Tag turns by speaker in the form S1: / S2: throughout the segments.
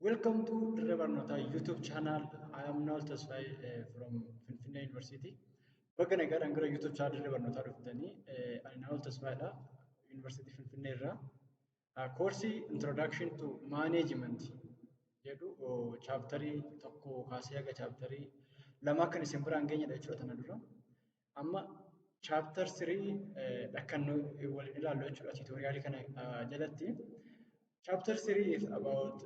S1: Welcome to Dirree Barnootaa YouTube channel. I am Naol Tesfaye from Finfinnee University. Bakka nagaan gara YouTube channel Dirree Barnootaa dhuftanii ani Naol Tesfayeedha. University Finfinnee irraa. Koorsii Introduction to Management jedhu chaaptarii tokko kaasee haga chaaptarii lama kan isin biraan geenyedha jechuudha tana dura. Amma chapter 3 kan waliin ilaallu jechuudha tutorialii kana jalatti. Chapter 3 is about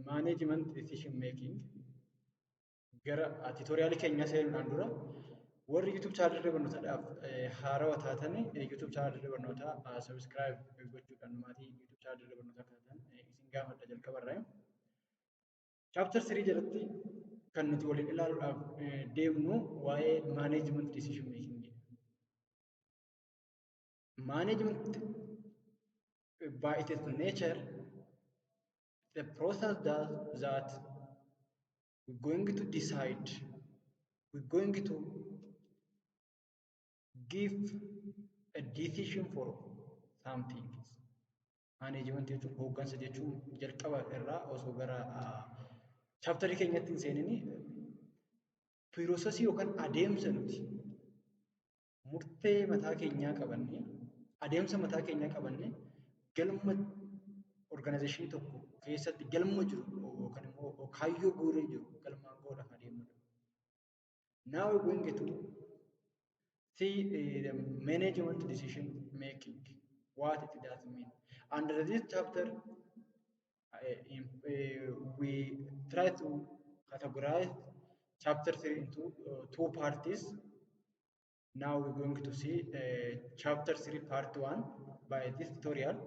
S1: management decision making. Gara tutorial keenya seenuudhaan dura warri YouTube channel Dirree Barnootaadhaaf haarawaa taatanii YouTube channel Dirree Barnootaa subscribe gochuudhaan maatii YouTube channel Dirree Barnootaa taatan isin gaafadha jalqabarraa. Chapter 3 jalatti kan nuti waliin ilaaluudhaaf deemnu waa'ee management decision making. Management by its nature, the process that we're going to decide, we're going to give a decision for something. Management jechuun hooggansa jechuun jalqaba irraa osoo gara chapterii keenyatti hin seenini piroosesii yookaan adeemsa nuti murtee mataa keenyaa qabannee adeemsa mataa keenyaa qabannee galma organization tokko keessatti galma jiru yookaan immoo kaayyoo guuree jiru galmaan goodhaaf adeemudha. Now we're going to see the management decision making, what it does mean. Under this chapter, we try to categorize chapter 3 into two parts. Now we're going to see chapter 3 part 1 by this tutorial.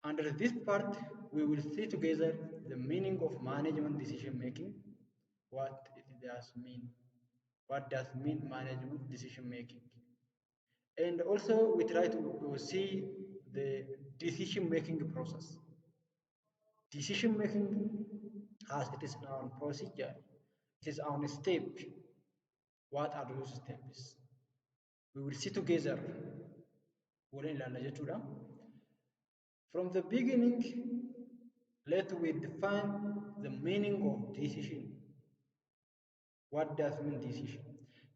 S1: Under this part, we will see together the meaning of management decision making, what it does mean, what does mean management decision making. And also we try to see the decision making process. Decision making has it is own procedure, it is own step. What are those steps? We will see together. From the beginning, let we define the meaning of decision. What does mean decision?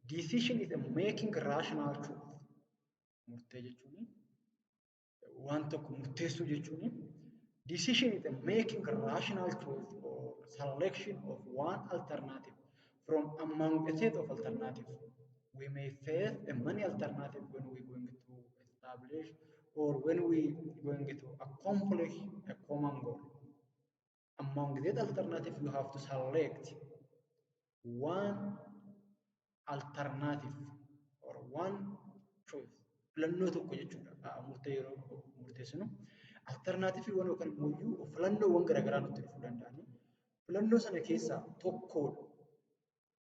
S1: Decision is a making rational truth. Decision is a making rational truth or selection of one alternative from among a set of alternatives. We may face a many alternatives when we're going to establish or when we're going to accomplish a common goal. Among that alternative, you have to select one alternative or one choice. Filannoo tokko jechuudha murtee yeroo murteessinu alternatiivii waan yookaan immoo filannoowwan garaagaraa nutti dhufuu danda'ani. Filannoo sana keessaa tokkodha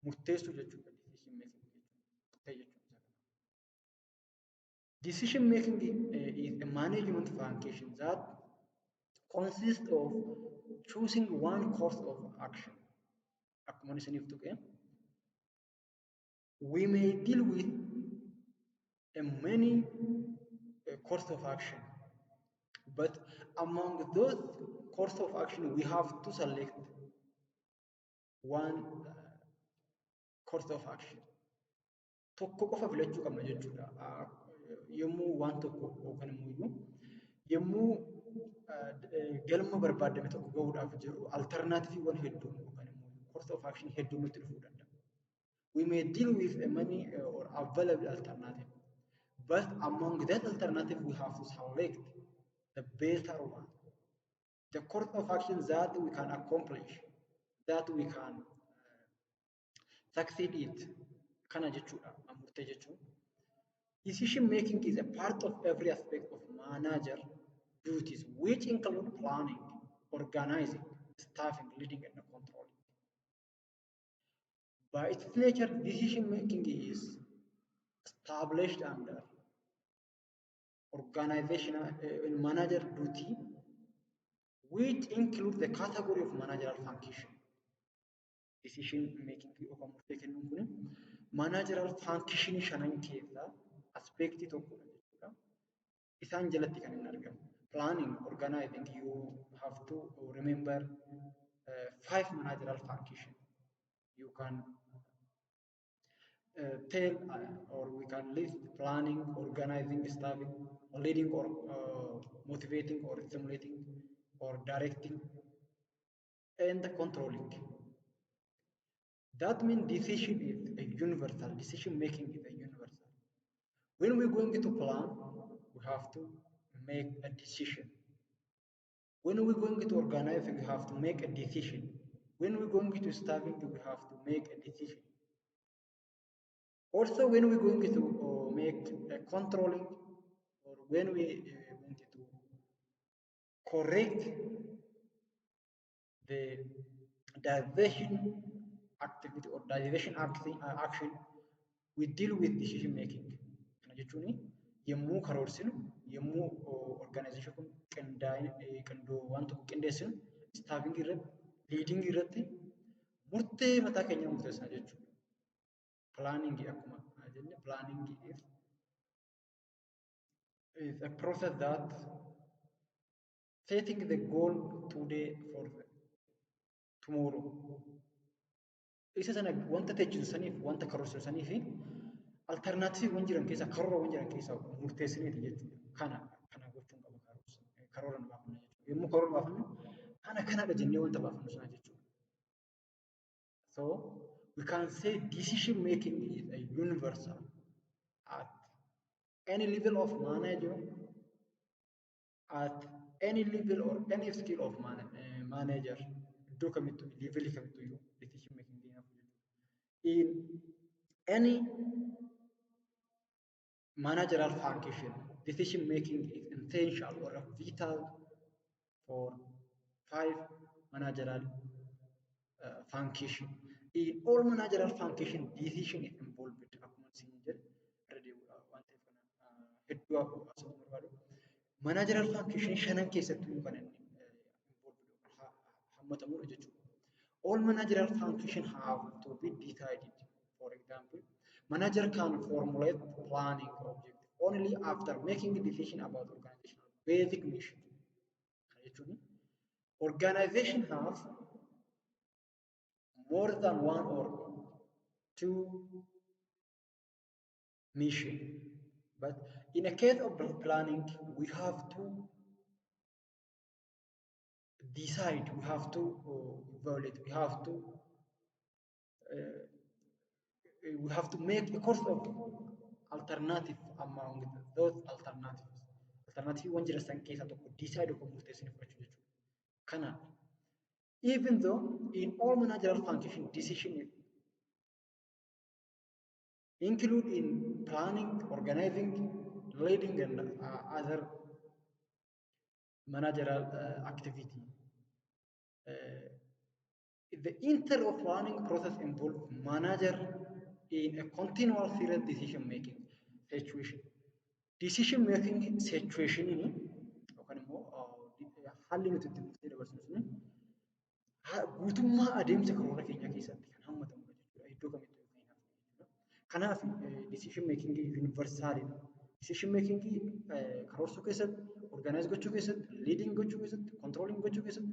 S1: murteessuu jechuudha decision making is a management function that consists of choosing one course of action. We may deal with a many course of action, but among those course of action we have to select one course of action. Tokko qofa filachuu qabna jechuudha. Yommuu waan tokko yookaan immoo yommuu galma barbaadame tokko gahuudhaaf jiru alternatiiviiwwan hedduun yookaan immoo course of action hedduun nutti dhufuu danda'a. We may deal with a many or available alternative, but among that alternative we have to select the better one, the course of action that we can accomplish, that we can succeed it. Kana jechuudha murtee jechuun. Decision making is a part of every aspect of manager duties, which include planning, organizing, staffing, leading, and controlling. By its nature, decision making is established under organizational manager duty, which include the category of managerial function. Decision making of managerial function shanan keessa aspect tokkodha jechuudha. Isaan jalatti kan hin argamu. Planning, organizing, you have to remember 5 managerial functions. You can tell or we can list planning, organizing, staffing, leading or motivating or stimulating or directing and controlling. That means decision is a universal, decision making is a universal. When we're going to plan, we have to make a decision. When we're going to organize, we have to make a decision. When we're going to study, we have to make a decision. Also, when we're going to make a controlling, or when we going to correct the diversion activity or diversion action, we deal with decision making. Kana jechuun yommuu karoorsinu, yommuu organization kun qindoo waan tokko qindeessinu, staffing irratti, leading irratti murtee mataa keenya murteessina jechuudha. Planning akkuma jenne planning is a process that setting the goal today for tomorrow. Isa sana wanta teechisu saniif wanta karoorsu saniif alternatiiviiwwan jiran keessaa karoorawwan jiran keessaa murteessineeti jechuudha. Kana gochuun qaba karoora nu baafanna jechuudha. Yommuu karoora baafannu kanadha jennee wanta baafannu sana jechuudha. So we can say decision making is a universal at any level of manager, at any level or any skill of manager. Do commit to level decision making in any managerial function. Decision making is essential or vital for 5 managerial function. In all managerial function, decision is involved. Managerial function shanan keessattuu kan hammatamudha jechuudha. All managerial functions have to be decided. For example, manager can formulate planning objective only after making a decision about organizational basic mission. Organization has more than 1 or 2 missions. But in a case of planning, we have to decide, we have to evaluate, we have to make a course of alternative among those alternatives. Alternative one jira san keessa tokko decide or murteessine fudhachuu jechuudha. Kana even though in all managerial function decision include in planning, organizing, leading and other managerial activity. The inter of planning process involves manager in a continual serious decision making situation. Decision making situation in haalli nuti itti murtee dabarsinu sun guutummaa adeemsa karoora keenya keessatti kan hammatamudha jechuudha. Iddoo kamittuu kan jechuudha. Kanaaf decision making universal. Decision making karoorsuu keessatti, organize gochuu keessatti, leading gochuu keessatti, controlling gochuu keessatti,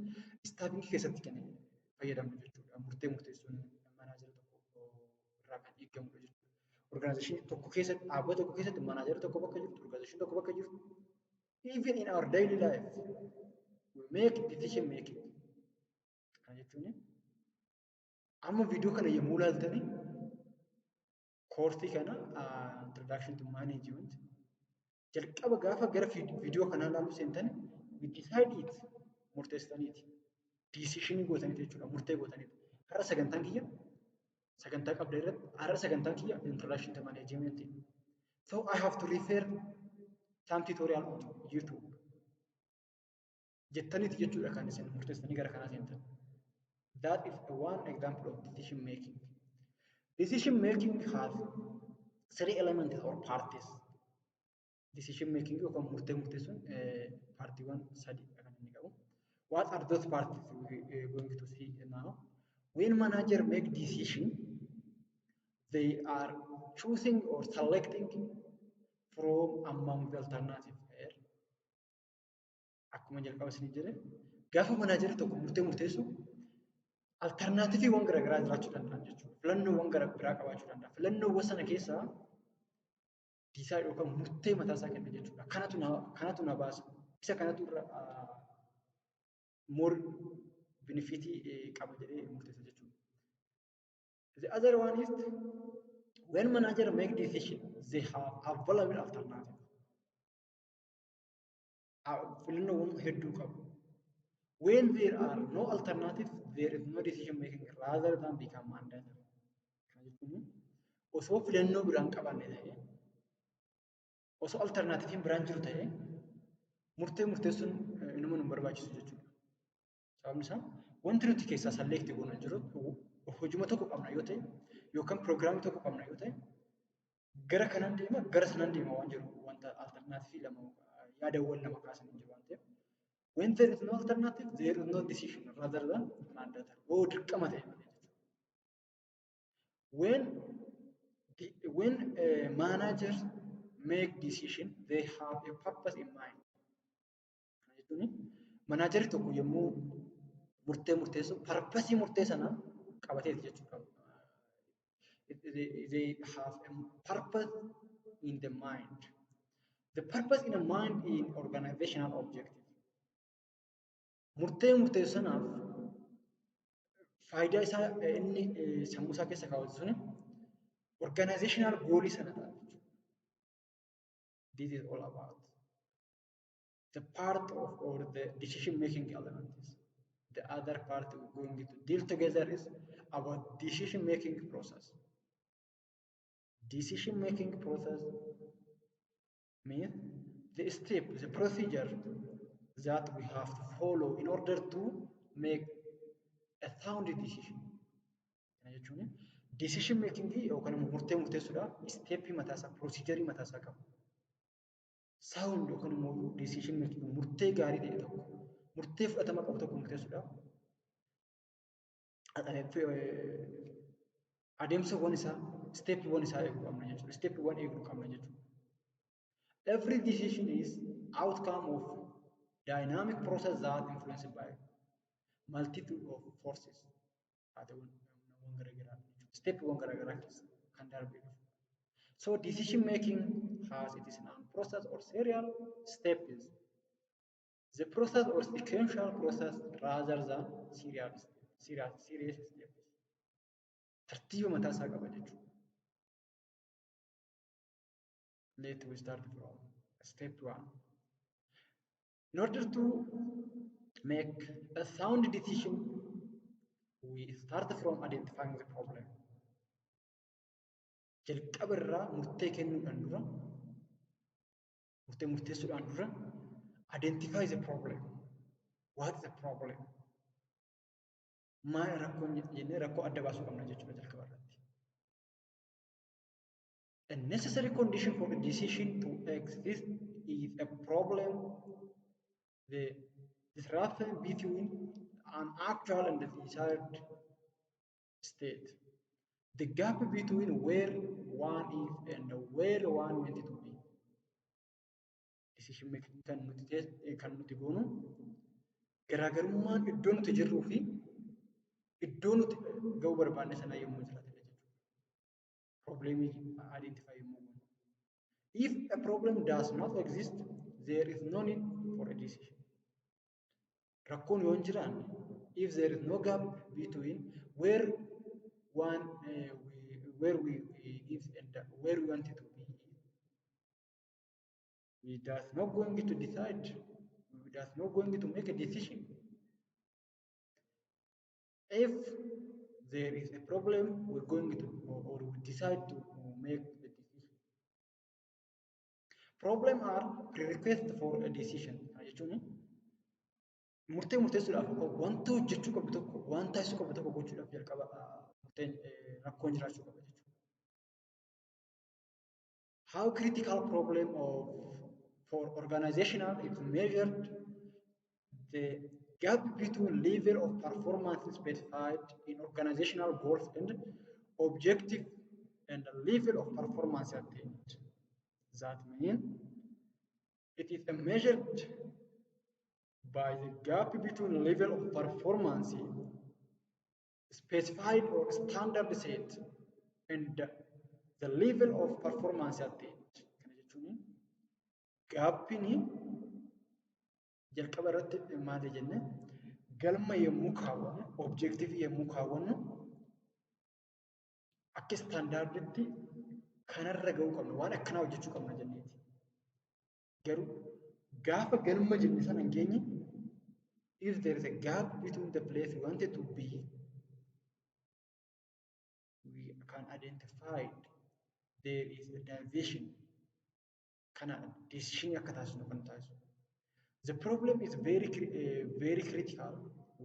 S1: staffing keessatti kan fayyadamnu jechuudha. Murteessuun manaajera tokko irraa kan eegamudha jechuudha. Organization tokko keessatti, dhaabbata tokko keessatti manaajera tokko bakka jirtu, organization tokko bakka jirtu. Even in our daily life, we make decision making. Kana jechuun amma viidiyoo kana yommuu ilaaltanii koorsii kana introduction to management jalqaba gaafa gara viidiyoo kanaa ilaaluu seentan we decide it murteessitaniiti. Decision gootaniiti jechuudha. Murtee gootaniiti. Har'a sagantaan kiyya sagantaa qabda irratti har'a sagantaan kiyya introduction to management. So I have to refer some tutorial on YouTube. Jettaniiti jechuudha kan isin murteessitanii gara kanaa seentan. That is one example of decision making. Decision making has 3 elements or parties. Decision making yookaan murteessuun partiiwwan 3 kan inni qabu. What are those parties we are going to see now? When manager make decision, they are choosing or selecting from among the alternative. Akkuma jalqaba isin jedhe gaafa manaajeri tokko murteessu Alternaatiifiiwwan garaagaraa jiraachuu danda'an jechuudha. Filannoowwan gara biraa qabaachuu danda'a. Filannoowwan sana keessaa diisaa yookaan murtee mataa isaa kenna jechuudha. Kanatu na baasa. Isa kanatu irra more benefitii qaba jedhee murteessa jechuudha. The other one is when manager make decision, they have available alternative. Filannoowwan hedduu qabu. When there are no alternatives, there is no decision making rather than become mandatory. Kana jechuun osoo filannoo biraan qabaanne ta'ee osoo alternatiiviin biraan jiru ta'ee murteessuun inuma nu barbaachisu jechuudha. Sababni isaa wanti nuti keessaa select goona jiru hojii tokko qabna yoo ta'e yookaan piroogiraamii tokko qabna yoo ta'e gara kanaan deema gara sanaan deema waan jiru wanta alternatiivii lama yaadawwan lama kaasan hin jiru waan ta'eef. When there is no alternative, there is no decision rather than mandatory. Oh, dirqama ta'e malee jechuudha. When managers make decision, they have a purpose in mind. Kana jechuun manaajarri tokko yommuu murteessu parpasii murtee sana qabateeti jechuudha. They have a purpose in the mind. The purpose in the mind is organizational objective. Murteessu sanaaf faayidaa isaa inni sammuu isaa keessa kaawwatu suni organizational goal sana ta'a jechuudha. This is all about the part of or the decision making elements. The other part we're going to deal together is about decision making process. Decision making process means the step, the procedure that we have to follow in order to make a sound decision. Kana jechuun decision making yookaan murteessuudhaaf step mataa isaa procedure mataa isaa qaba. Sound yookaan immoo decision making murtee gaarii ta'e tokko murtee fudhatama qabu tokko murteessuudhaaf adeemsawwan isaa steppiiwwan isaa eeguu qabna jechuudha. Steppiiwwan eeguu qabna jechuudha. Every decision is outcome of dynamic process that influenced by multitude of forces. Steppiiwwan garaagaraa kan darbe. So decision making has its own process or serial steps. The process or sequential process rather than serious steps. Tartiiba mataa isaa qaba jechuudha. Let we start from step 1. In order to make a sound decision, we start from identifying the problem. Jalqaba irraa murteessuudhaan dura identify the problem. What is the problem? Maal rakkoo adda baasuu qabna jechuudha jalqaba irratti. A necessary condition for a decision to exist is a problem, the disruption between an actual and the desired state. The gap between where one is and where one wanted to be. Decision making kan nuti goonu garaagarummaan iddoo nuti jirruu fi iddoo nuti ga'uu barbaanne sana yommuu jiraatudha jechuudha. Problemii identify yommuu goonu. If a problem does not exist, there is no need for a decision. Rakkoon yoo hin jiraanne, if there is no gap between where we is and where we wanted to be, we does not going to decide, we does not going to make a decision. If there is a problem, we're going to or we decide to make the decision. Problem are prerequisite for a decision. Jechuun murteessuudhaaf wanta hojjechuu qabdu tokko wanta taasisuu qabdu tokko gochuudhaaf jalqaba rakkoon jiraachuu qaba jechuudha. How critical problem for organizational is measured, the gap between level of performance specified in organizational goals and objective and the level of performance attained. That means it is measured by the gap between level of performance specified or standard set and the level of performance attained. Kana jechuun gaappiin jalqaba irratti maali jenne galma yommuu kaawwannu objektiivii yommuu kaawwannu akka standarditti kanarra ga'uu qabna waan akkanaa hojjechuu qabna jenneeti. Garuu gaafa galma jenne sana hin geenye if there is a gap between the place we wanted to be, we can identify there is a deviation. Kana decision akka taasisnu kan taasisu. The problem is very critical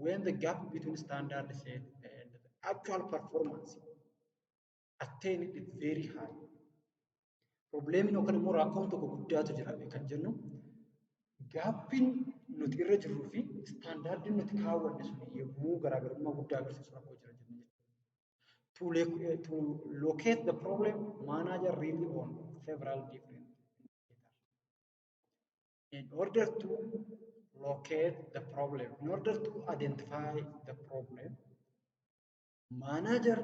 S1: when the gap between standard set and the actual performance attained is very high. Problemin yookaan immoo rakkoon tokko guddaatu jira kan jennu gaappiin nuti irra jirruu fi standardiin nuti kaawwanne sun yommuu garaagarummaa guddaa agarsiisu rakkoo jira jennee to locate the problem, manager really on several different indicators. In order to locate the problem, in order to identify the problem, manager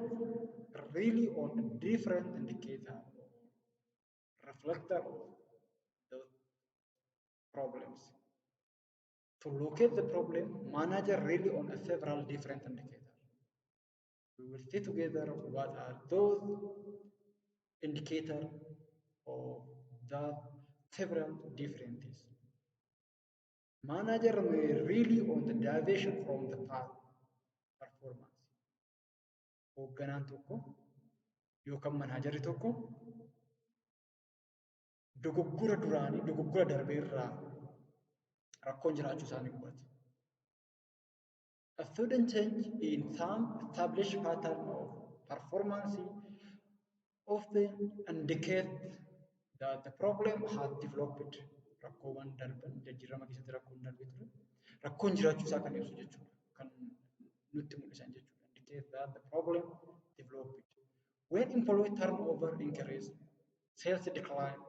S1: really on a different indicator or reflector of the problems. To locate the problem, manager really on a several different indicators. We will see together what are those indicators of the several differences. Manager may really on the deviation from the path performance. Hoogganaan tokko yookaan manaajari tokko dogoggora duraanii dogoggora darbee irraa rakkoon jiraachuu isaanii hubate. A sudden change in some established pattern of performance often indicates that the problem has developed. Rakkoowwan darban jijjiirama keessatti rakkoon darbee ture rakkoon jiraachuu isaa kan ibsu jechuudha. Kan nutti mul'isan jechuudha. Indicates that the problem developed. When employee turnover increase, sales decline,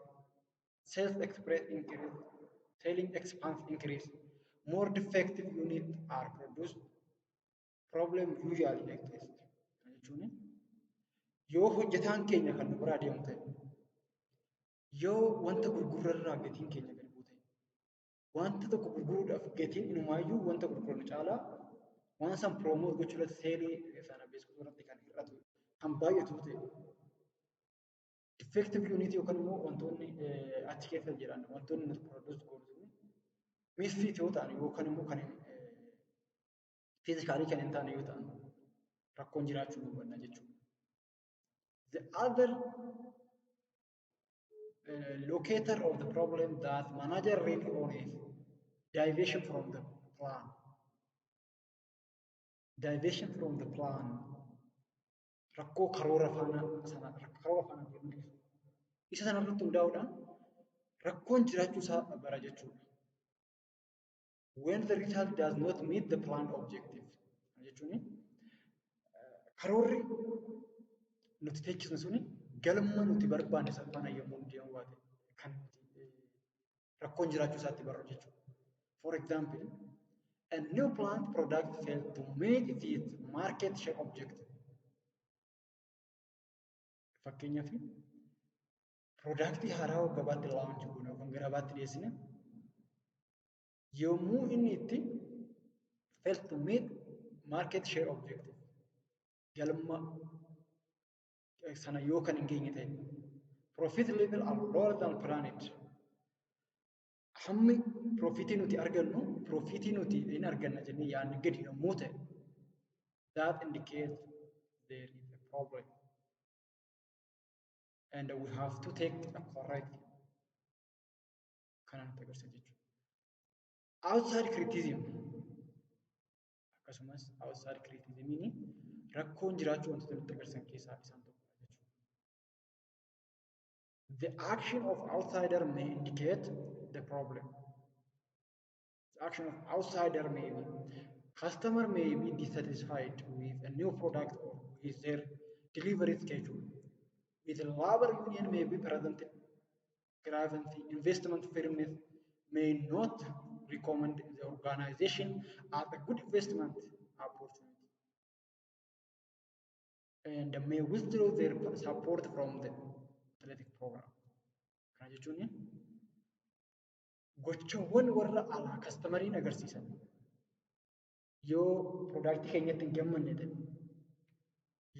S1: sales express increase, selling expense increase, more defective units are produced. Problem usually exist. Jechuun yoo hojjetaan keenya kan nu biraa deemu ta'e, yoo wanta gurgurarraa gatiin keenya gadi bu'u ta'e, wanta tokko gurguruudhaaf gatiin inumaayyuu wanta gurguranu caalaa waan san piroomoot gochuu irratti seelii sana beeksisuu irratti kan hir'atu kan baay'atu ta'e effective unit yookaan immoo wantoonni achi keessa jiran wantoonni nuti produce goonu sun misfit yoo ta'an yookaan immoo kan physically kan hin taane yoo ta'an rakkoon jiraachuu nu hubanna jechuudha. The other locator of the problem that manager really on is deviation from the plan. Deviation from the plan. Rakkoo karoora faana deemuu isa sanarratti hundaa'uudhaan rakkoon jiraachuu isaa bara jechuudha. When the result does not meet the planned objective. Jechuun karoorri nuti teechisnu suni galma nuti barbaanne sana faana yommuu deemu baate kan rakkoon jiraachuu isaatti barru jechuudha. For example, a new plant product failed to meet its market share objective. Fakkeenyaaf product haaraa gabaatti launch goone yookaan gabaatti dhiyeessine yommuu inni itti failed to meet market share objective galma sana yoo kan hin geenye ta'e profit level are lower than planned. Hammi profitii nuti argannu profitii nuti hin arganna jennee yaadne gadi yommuu ta'e that indicates there is a problem and we have to take a correct kana nuti agarsiisa jechuudha. Outside criticism akkasumas outside criticism rakkoon jiraachuu wantoota nutti agarsiisan keessaa isaan tokkodha jechuudha. The action of outsider may indicate the problem. The action of outsider may be customer may be dissatisfied with a new product or with their delivery schedule. With a labor union may be present, grievance, investment firms may not recommend the organization as a good investment opportunity. and may withdraw their support from the athletic program. Kana jechuun gochawwan warra alaa kastamariin agarsiisan yoo piroodaaktii keenyatti hin gammanne ta'e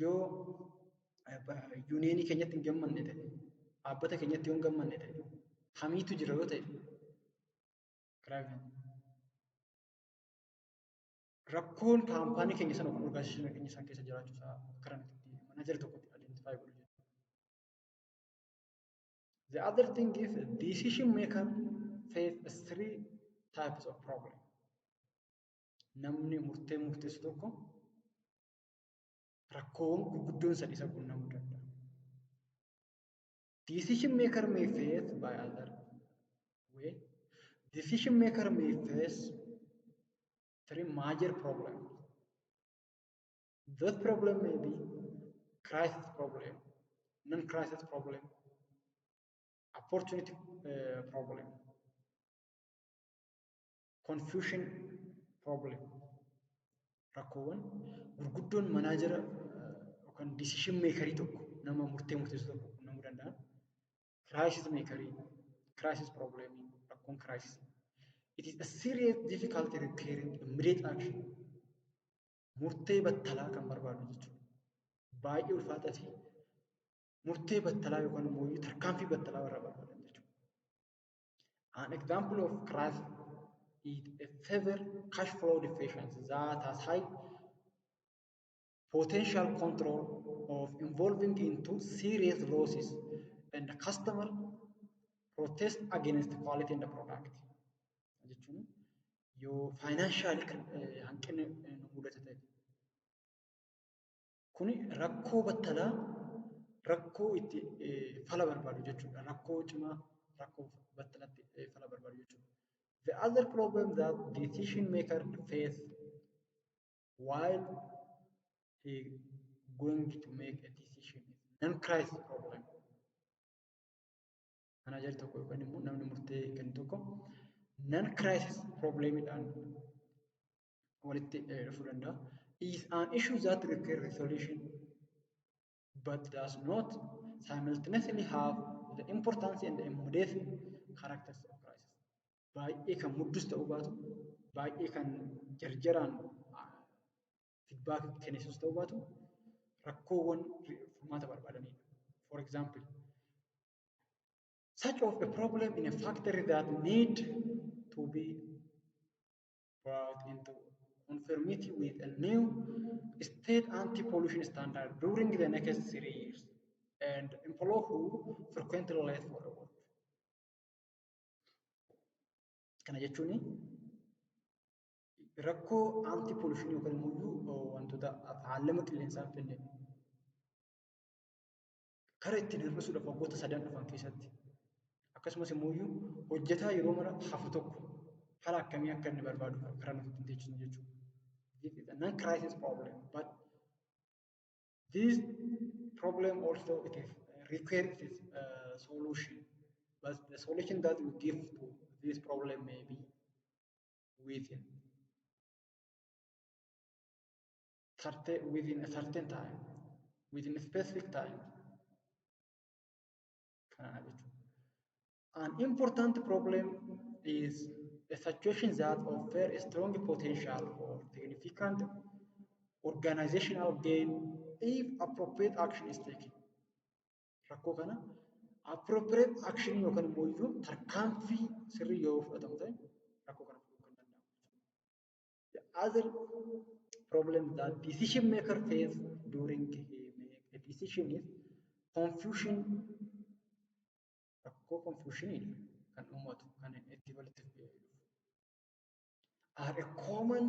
S1: yoo yuuniyeenii keenyatti hin gammanne ta'e dhaabbata keenyatti yoo hin gammanne ta'e hamiitu jira yoo ta'e rakkoon kaampaanii keenya sana yookaan orgaanaayizeshinii keenya isaan keessa jiraachuu isaa karaa nuti manaajarii tokkotti identify godhu. The other thing is decision maker face three types of problem. Namni murteessu tokko rakkoon gurguddoon sadii isa quunnamuu danda'a. Decision maker may face by other way. Decision maker may face three major problems. That problem may be crisis problem, non-crisis problem, opportunity problem, confusion problem. Rakkoowwan gurguddoon manaajara yookaan decision makerii tokko nama murteessu tokko quunnamuu danda'an crisis makerii, crisis problem, rakkoon crisis. It is a serious difficulty requiring immediate action. Murtee battalaa kan barbaadu jechuudha. Baay'ee ulfaataa fi murtee battalaa yookaan immoo tarkaanfii battalaa warra barbaadan jechuudha. An example of crisis is a severe cash flow deficiency that has high potential control of involving into serious losses and the customer protest against the quality in the product. Jechuun yoo financial hanqina nu mudate ta'e kuni rakkoo battalaa rakkoo itti fala barbaadu jechuudha. Rakkoo cimaa rakkoo battalatti fala barbaadu jechuudha. The other problem that decision maker face while he going to make a decision is non-crisis problem. Manaajari tokko yookaan immoo namni murtee kennu tokko non-crisis problemidhaan walitti dhufuu danda'a. Is an issue that requires resolution but does not simultaneously have the importance and the immediate characters of crisis. Baay'ee kan muddus ta'uu baatu, baay'ee kan jarjaraan feedback kennisus ta'uu baatu, rakkoowwan furmaata barbaadanidha. For example, such of a problem in a factory that need to be brought into conformity with a new state anti-pollution standard during the next 3 years and employees who frequently late for work. Kana jechuun rakkoo anti-pollution yookaan immoo wantoota faalama qilleensaa finne karaa ittiin hir'isuudhaaf waggoota 3 dhufan keessatti akkasumas immoo hojjetaa yeroo mara hafu tokko haala akkamii akka inni barbaadu karaa nuti ittiin teessisnu jechuudha. This is a non-crisis problem, but this problem also it is requires solution. But the solution that we give to this problem may be within a certain time, within a specific time. An important problem is a situation that offers a strong potential for significant organizational gain if appropriate action is taken. Rakkoo kana appropriate action yookaan immoo tarkaanfii sirrii yoo fudhatamu ta'e rakkoo kana furuu kan danda'amu. The other problem that decision maker face during a decision is confusion. Rakkoo confusion kan uumatu kan itti walitti are a common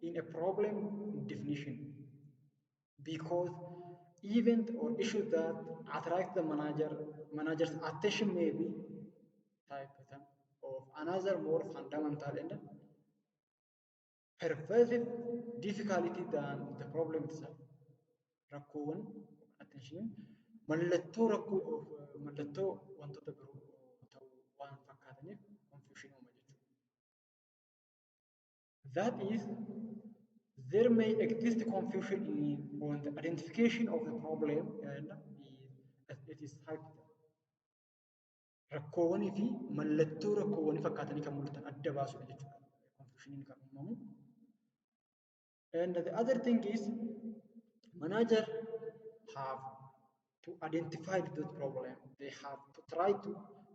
S1: in a problem definition because event or issue that attract the manager's attention may be type of another more fundamental and pervasive difficulty than the problem itself. Rakkoowwan attention mallattoo wantoota biroo ta'uu waan fakkaataniif confusion uuma jechuudha. That is There may exist confusion on the identification of the problem and it is hypothetical. Rakkoowwanii fi mallattoo rakkoowwanii fakkaatanii kan mul'atan adda baasudha jechuudha. Confusioniin kan uumamu. And the other thing is manager have to identify the problem. They have to try to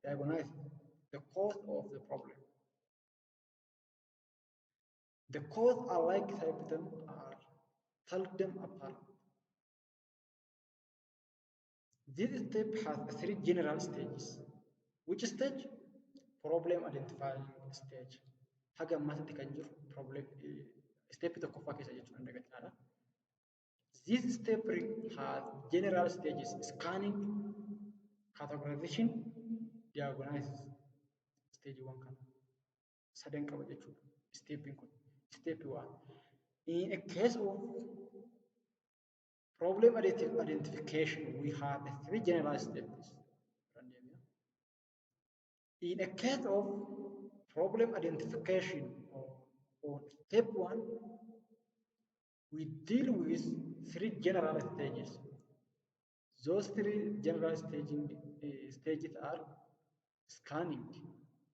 S1: diagnose the cause of the problem. The cause alike symptoms are seldom apparent. This step has three general stages. Which stage? Problem identifying stage. Haga ammaatti kan jiru problem step tokkoffaa keessa jechuudha dagataadha. This step has general stages: scanning, categorization, diagnosis. Stage 1 kana sadan qaba jechuudha. Stepin kun step 1. In a case of problem identification, we have three general steps. In a case of problem identification or step 1, we deal with three general stages. Those three general stages are scanning,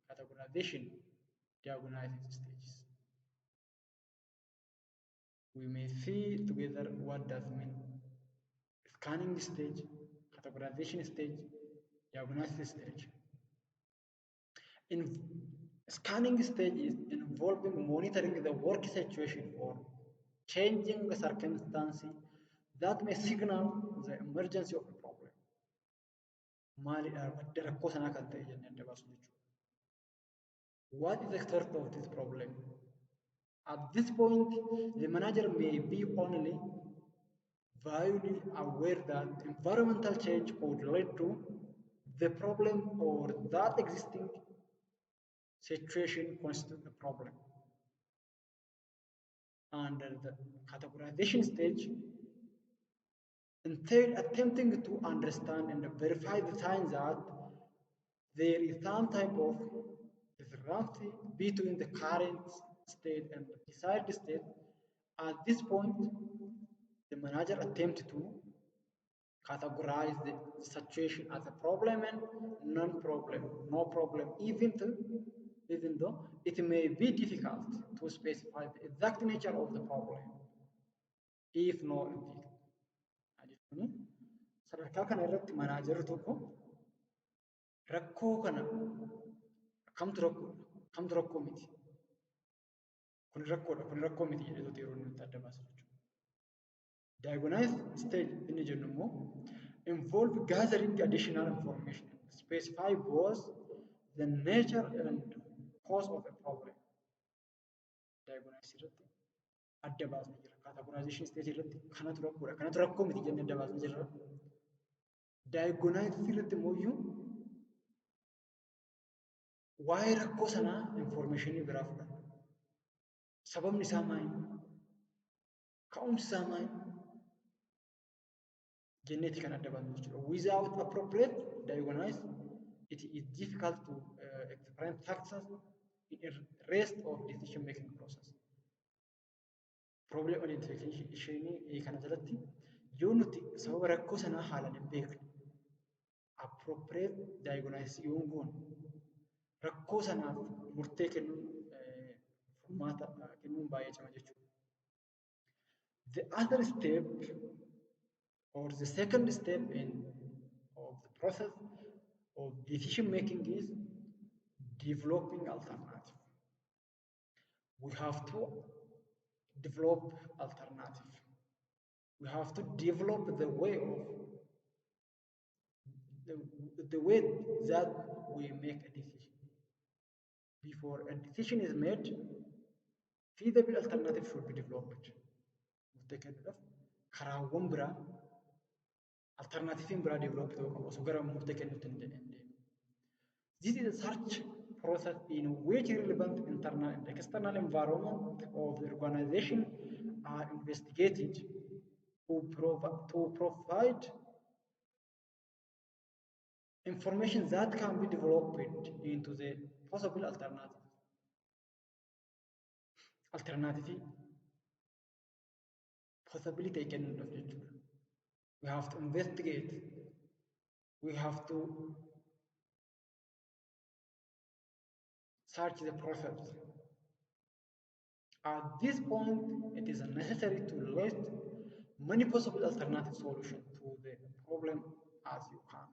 S1: categorization, diagnosis stages. We may see together what does mean scanning stage, categorization stage, diagnosis stage. In scanning stage is involving monitoring the work situation or changing the circumstances that may signal the emergency of the problem. What is the source of this problem? At this point, the manager may be only vaguely aware that environmental change could lead to the problem or that existing situation constitutes the problem. Under the categorization stage, entail attempting to understand and verify the signs that there is some type of discrepancy between the current state and the desired state. At this point, the manager attempts to categorize the situation as a problem and non-problem, no problem, even though it may be difficult to specify the exact nature of the problem, if no indeed. Sadarkaa kana irratti manaajarri tokko rakkoo kana kamtu rakkoo miti. Kun rakkoodha, kun rakkoo miti jedhee yeroo inni adda baasu jechuudha. Diagnose stage inni jennu immoo involve gathering additional information, specify both the nature and cause of a problem. Diagnose irratti adda baasni jira. Categorization stage irratti kanatu rakkoodha, kanatu rakkoo miti jennee adda baasni jira. Diagnose irratti immoo waa'ee rakkoo sanaa informationii biraa fudhata. Sababni isaa maali? Ka'umsi isaa maali? Jenneeti kan adda baasnu jechuudha. Without appropriate diagnosis, it is difficult to explain factors in the rest of decision making process. Problem identification kana jalatti yoo nuti sababa rakkoo sanaa haalaan hin beekne appropriate diagnosis yoo goone rakkoo sanaaf murtee kennuun furmaata kennuun baay'ee cima jechuudha. The other step or the second step of the process of decision making is developing alternative. We have to develop alternative. We have to develop the way that we make a decision. Before a decision is made, feasible alternative should be developed. Karaawwan biraa alternatiiviin biraa develop ta'uu qabu osoo gara murtee kennuutti hin deemne. This is a search process in which relevant internal and external environment of the organization are investigated to provide information that can be developed into the possible alternative. possibility kennuudhaaf jechuudha. We have to investigate. We have to search the process. At this point, it is necessary to list many possible alternative solutions to the problem as you can.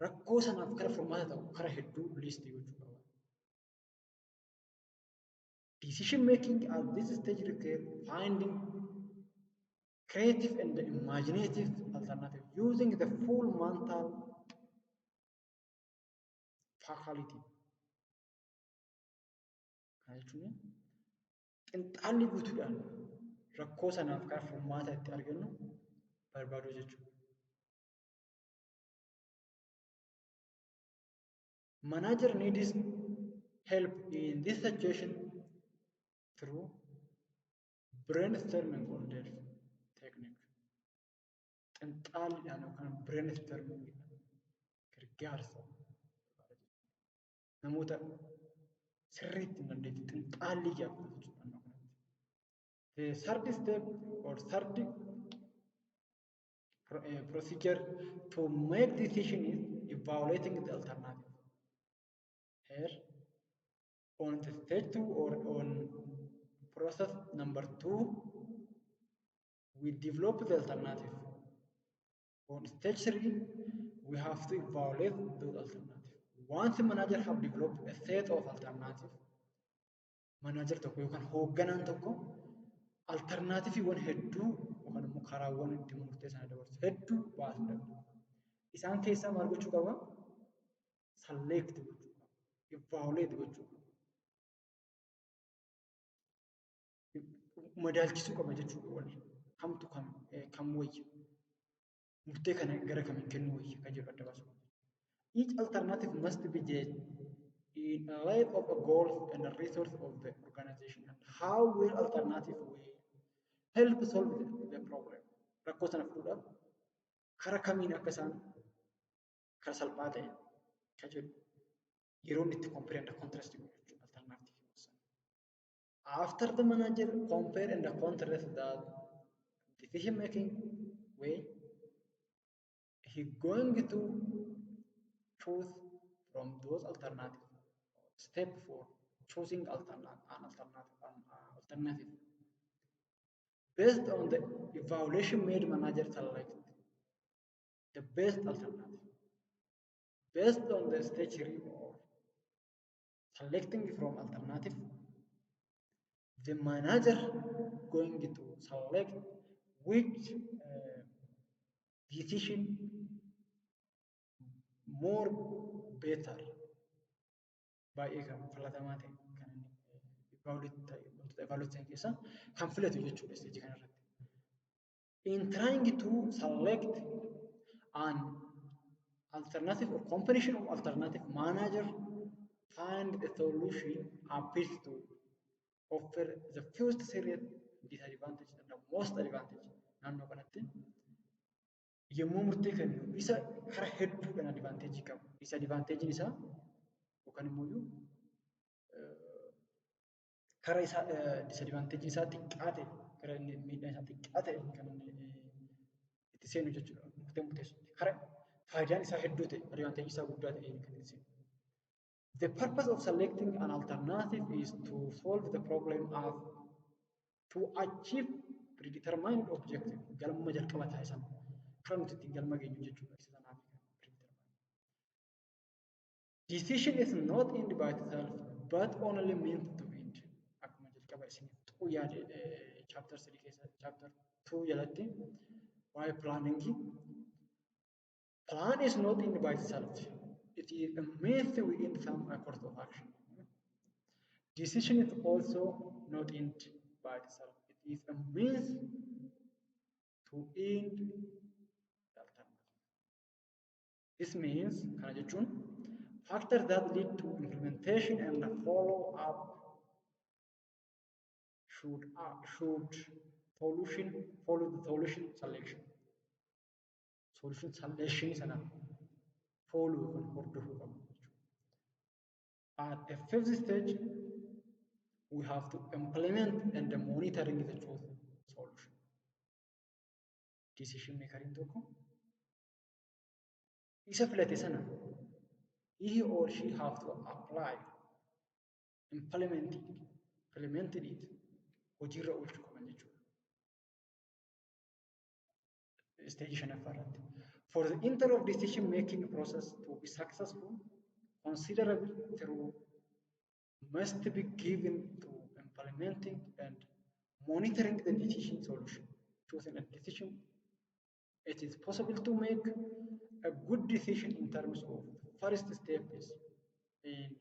S1: Rakkoo sanaaf kara furmaata ta'u kara hedduu listii gochuu qaba. Decision making at this stage requires finding creative and imaginative alternatives using the full mental faculty. Kana jechuun xinxaalli guutuudhaan rakkoo sanaaf kara furmaata itti argannu barbaaduu jechuudha. Manager needs help in this situation through brainstorming on their technique. Xinxaaliidhaan yookaan brainstorming gargaarsa namoota sirriitti hin dandeettii xinxaalii gaafatu jechuudha. The third step or third procedure to make decision is evaluating the alternative. Here, on the stage 2 or on process number 2, we develop the alternative. On stage 3, we have to evaluate those alternatives. Once the manager have developed a set of alternatives, manager tokko yookaan hoogganaan tokko alternatiifiiwwan hedduu yookaan immoo karaawwan itti murtee sana dabarsu hedduu baasuu danda'a. Isaan keessaa maal gochuu qaba? Select gochuu qaba. Evaluate gochuu qaba. Madaalchisuu qaba jechuudha wal kamtu kam wayya. Murtee kana gara kamiin kennuu wayya kan jedhu adda baasuu. Each alternative must be judged in light of the goals and the resources of the organization and how will alternative way help solve the problem. Rakkoo sana fuudhaaf kara kamiin akka isaan kara salphaa ta'e kan jedhu yeroo itti compare and contrast gochuu alternative. After the manager compare and contrast that decision making way, he going to choose from those alternatives. Step 4, choosing alternative. Based on the evaluation made, manager select the best alternative. Based on the stage 3 or selecting from alternative, the manager going to select which decision more better baay'ee kan filatamaa ta'e kan inni evaluate keessa kan filatu jechuudha stage kanarratti. In trying to select an alternative or combination of alternative, manager find the solution appears to offer the fewest serious disadvantage and the most advantage. Naannoo kanatti yommuu murtee kennu isa kara hedduudhaan advantage qabu. Disadvantage isaa yookaan immoo kara isaa disadvantage isaa xiqqaa ta'e kara miidhaan isaa xiqqaa ta'e kan itti seenu jechuudha. Murtee murteessu kara faayidaan isaa hedduu ta'e advantage isaa guddaa ta'e kan itti seenu. The purpose of selecting an alternative is to solve the problem of to achieve predetermined objective. Galma jalqaba ta'a sana. Kan nuti ittiin galma geenyu jechuudha. Isa sanaaf decision is not end by itself, but only means to end. Akkuma jalqaba isin tuquu yaade chapter 3 keessa chapter 2 jalatti waa'ee planning. Plan is not end by itself. It is a means to end some course of action. Decision is also not end by itself. It is a means to end the alternative. This means kana jechuun factors that lead to implementation and the follow-up should follow the solution selection. Solution selection is enough. Follow the At the fifth stage, we have to implement and monitoring the chosen solution. decision maker in tokko isa filate sana he or she have to apply implemented it hojiirra oolchuu qaban jechuudha. Stage shanaffaarratti. For the inter of decision making process to be successful, considerable through must be given to implementing and monitoring the decision solution. Choosing a decision, it is possible to make a good decision in terms of first step is, and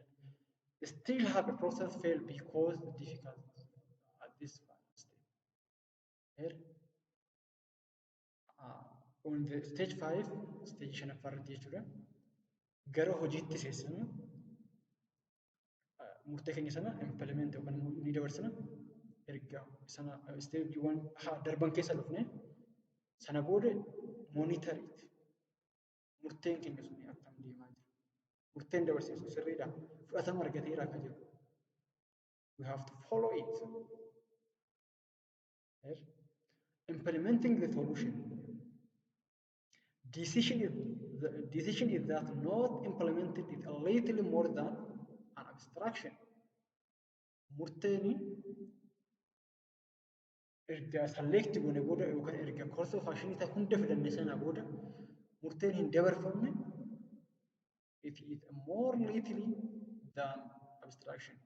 S1: still have a process fail because the difficulties at this final step. Here, on the stage 5, stage shanaffaarratti jechuudha. Gara hojiitti seensinu murtee keenya sana implement yookaan ni dabarsina. Erga sana steepiiwwan darban keessa dhufne sana booda monitor it. Murteen keenya sun akkam deemaa jira. Murteen dabarsiisu sirriidha. Fudhatama argateera akka jiru. We have to follow it. Yes. Implementing the solution. Decision is that not implemented is a little more than an abstraction. Murteeni erga select goone booda yookaan erga course of action isa hunda fidanne sana booda murteen hin dabarfamne it is more little than abstraction.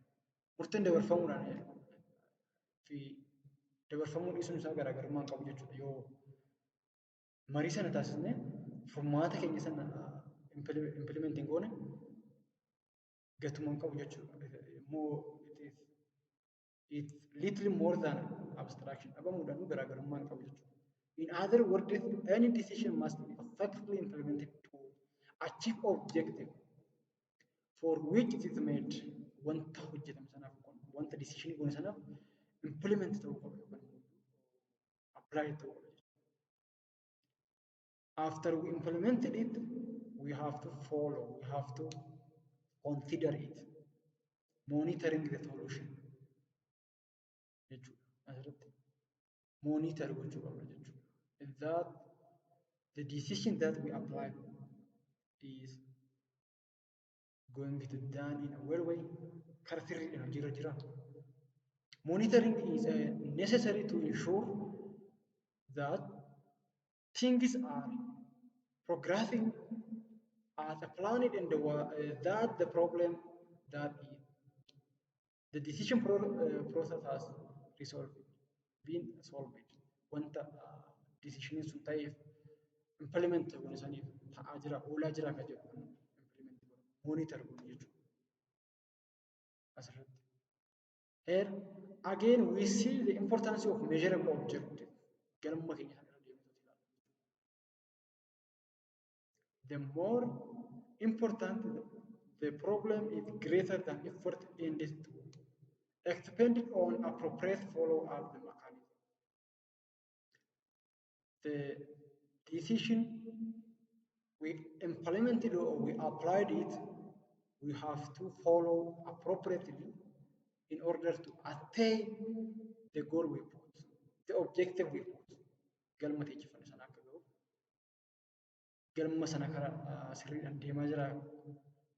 S1: Murteen dabarfamuudhaan fi dabarfamuun isuun isaa garaagarummaa qabu jechuudha. Yoo marii sana taasisne furmaata keenya sana implementing goone gatumaan qabu jechuudha. It's little more than abstraction. Abamuudhaan garaagarummaa qabu jechuudha. In other words, any decision must be effectively implemented to achieve objective for which it is made. Wanta hojjetame sanaaf wanta decision goone sanaaf implement ta'uu qaba yookaan apply ta'uu qaba. After we implemented it, we have to follow, we have to consider it, monitoring the solution. Monitor that the decision that we apply is going to be done in a well way. Monitoring is necessary to ensure that things are progressing as planned and that the problem that the decision process has been solved. Wanta decision sun ta'eef implement goone saniif ta'aa jira oolaa jira akka jedhu implement monitor goone jechuudha. Asirratti. Here again we see the importance of measurable objective. Galma keenya sana irra deemee ilaalla. The more important the problem is greater than effort needed to expended on appropriate follow-up the mechanism. The decision we implemented or we applied it, we have to follow appropriately in order to attain the goal we put, the objective we put. Galma teechifame sana akka ga'u galma sana karaa sirriidhaan deemaa jira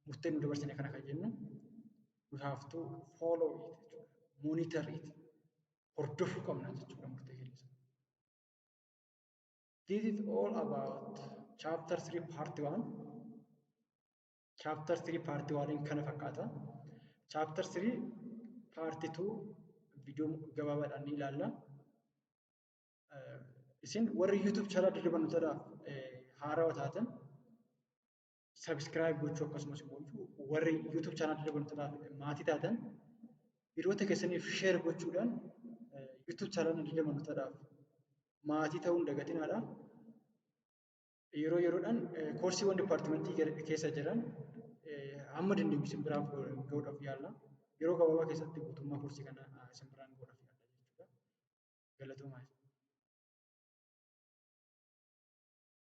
S1: murtee nu dabarsine kana kan jennu we have to follow it, monitor it, hordofuu qabna jechuudha murtee keenya. This is all about chapter 3 part 1. Chapter 3 part 1 in kana fakkaata. Chapter 3 part 2 video gabaabaadhaan ni ilaalla. Isin warri YouTube channel Dirree Barnootaadhaaf haarawaa taatan subscribe gochuu akkasumas warri YouTube channel Dirree Barnootaadhaaf maatii taatan hiriyoota keessaniif share gochuudhaan YouTube channel Dirree Barnootaadhaaf maatii ta'uun dagatinaadha. Yeroo yeroodhaan koorsiiwwan dipaartimentii keessa jiran hamma dandeenyu isin biraan gahuudhaaf yaalla. Yeroo gabaabaa keessatti guutummaa koorsii kana isin biraan gahuudhaaf yaalla jechuudha. Galatoomaa.